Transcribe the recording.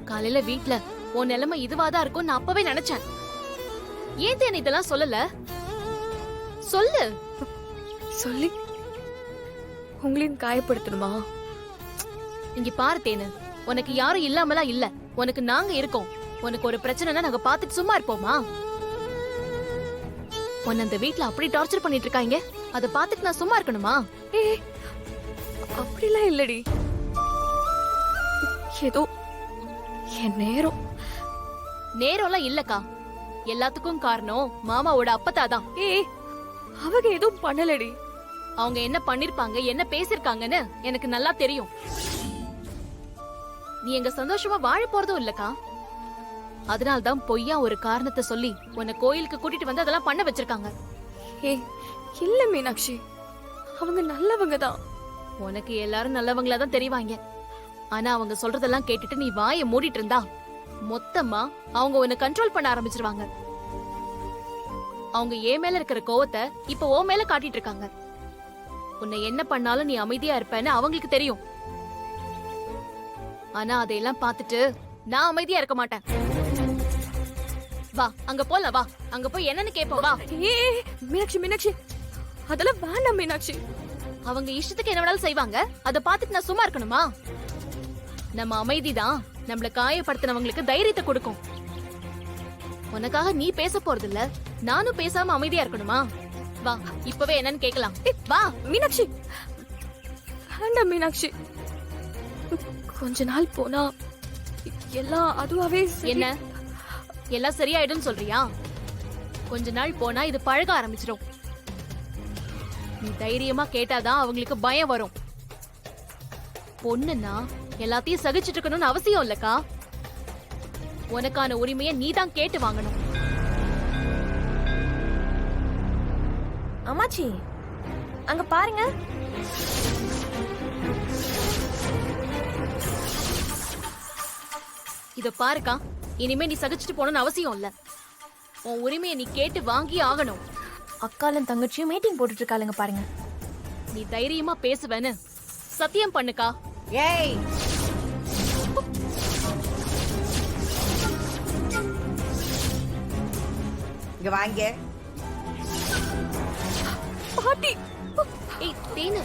காலையில வீட்ல உன் நிலைமை இதுவாதான் இருக்கும் நான் அப்பவே நினைச்சேன். ஏன் தேனு இதெல்லாம் சொல்லல? சொல்லு. சொல்லி உங்களையும் காயப்படுத்தணுமா? இங்க பாரு தேனு, உனக்கு யாரும் இல்லாமலாம் இல்ல, உனக்கு நாங்க இருக்கோம். உனக்கு ஒரு பிரச்சனைனா நாங்க பாத்துட்டு சும்மா இருப்போமா? உன்னை அந்த வீட்ல அப்படி டார்ச்சர் பண்ணிட்டு இருக்காங்க, அதை பாத்துட்டு நான் சும்மா இருக்கணுமா? ஏ அப்படிலாம் இல்லடி, ஏதோ என் நேரம்லாம் இல்லக்கா. எல்லாத்துக்கும் காரணம் மாமாவோட அப்பத்தாதான். அவங்க எதுவும் பண்ணலடி. அவங்க என்ன பண்ணிருப்பாங்க, என்ன பேசிருக்காங்கன்னு எனக்கு நல்லா தெரியும். நீ எங்க சந்தோஷமா வாழ போறதும் இல்லக்கா. அதனால்தான் பொய்யா ஒரு காரணத்தை சொல்லி உன்னை கோயிலுக்கு கூட்டிட்டு வந்து அதெல்லாம் பண்ண வச்சிருக்காங்க. இல்ல மீனாட்சி, அவங்க நல்லவங்க தான். உனக்கு எல்லாரும் நல்லவங்களா தான் தெரிவாங்க. ஆனா அவங்க சொல்றதெல்லாம் கேட்டுட்டு நீ வாயை மூடிட்டு இருந்தா மொத்தமா அவங்க உன்னை கண்ட்ரோல் பண்ண ஆரம்பிச்சிருவாங்க. அவங்க ஏன் மேல இருக்கிற கோவத்தை இப்ப ஓ மேல காட்டிட்டு இருக்காங்க. உன்னை என்ன பண்ணாலும் நீ அமைதியா இருப்பேன்னு அவங்களுக்கு தெரியும். ஆனா அதையெல்லாம் பார்த்துட்டு நான் அமைதியா இருக்க மாட்டேன். வா அங்க போலாம், வா அங்க போய் என்னன்னு கேப்போம் வா. மீனாட்சி மீனாட்சி, அதெல்லாம் வேண்டாம் மீனாட்சி. அவங்க இஷ்டத்துக்கு என்ன வேணாலும் செய்வாங்க, அதை பார்த்துட்டு நான் சும்மா இருக்கணுமா? நம்ம அமைதிதான் நம்மள காயப்படுத்தினவங்களுக்கு தைரியத்தை கொடுக்கும். உனக்காக நீ பேச போறது இல்ல, நானும் பேசாம அமைதியா இருக்கணுமா? வா இப்பவே என்னன்னு கேக்கலாம். வா மீனாட்சி, வேண்டாம் மீனாட்சி. கொஞ்ச நாள் போனா எல்லாம் அதுவாவே என்ன எல்லாம் சரியாயிடும் சொல்றியா? கொஞ்ச நாள் போனா இது பழக ஆரம்பிச்சிடும். நீ தைரியமா கேட்டாதான் அவங்களுக்கு பயம் வரும். பொண்ணுன்னா எல்லாத்தையும் சகிச்சுட்டு இருக்கணும்னு அவசியம் இல்லக்கா. உனக்கான உரிமையை நீதான் கேட்டு வாங்கணும். அம்மாச்சி அங்க பாருங்க. இத பாருக்கா, இனிமே நீ சகிச்சுட்டு போகணும்னு அவசியம் இல்ல. உன் உரிமையை நீ கேட்டு வாங்கி ஆகணும். அக்காலும் தங்கச்சியும் மீட்டிங் போட்டுட்டு இருக்காளுங்க பாருங்க. நீ தைரியமா பேசுவேன்னு சத்தியம் பண்ணுக்கா. ஏய், இங்க வாங்க. பாட்டி. ஏய் தேனு,